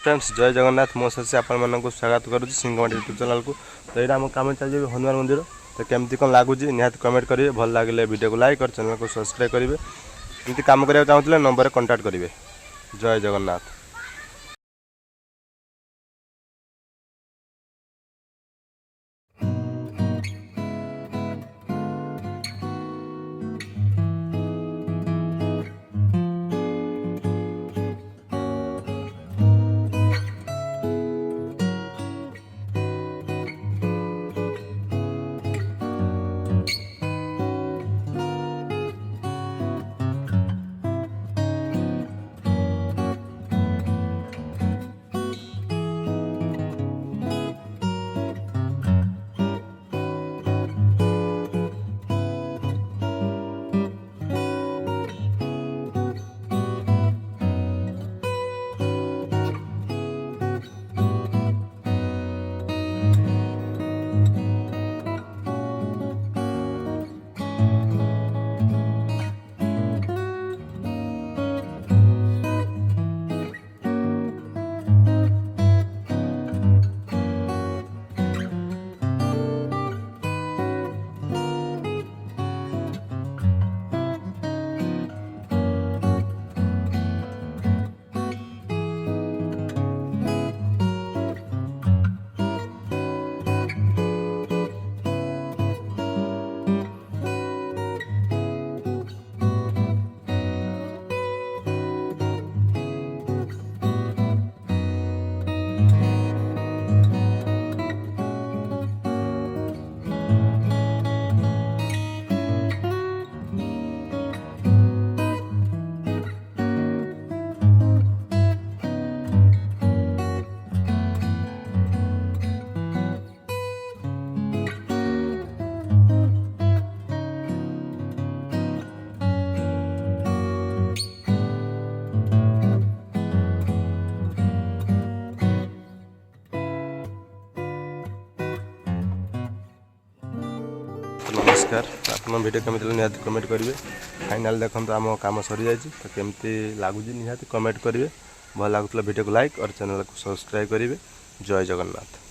Friends जय जगन्नाथ मो शशि आपको स्वागत करुँच सिंह यूट्यूब चैनल को। तो यहाँ आम कम चलिए हनुमान मंदिर। तो केमती कौन लगुच निहाती कमेंट करेंगे, भल लगे वीडियो को लाइक और चैनल को सब्सक्राइब करेंगे। एमती कम करने चाहते नंबर कंटाक्ट करेंगे। जय जगन्नाथ। नमस्कार। आप वीडियो केमी निहाती कमेंट करेंगे। फाइनाल देखो आम कम सरी जाइए तो केमती लगुच निहाती कमेंट करेंगे। भल लगुला वीडियो को लाइक और चैनल को सब्सक्राइब करेंगे। जय जगन्नाथ।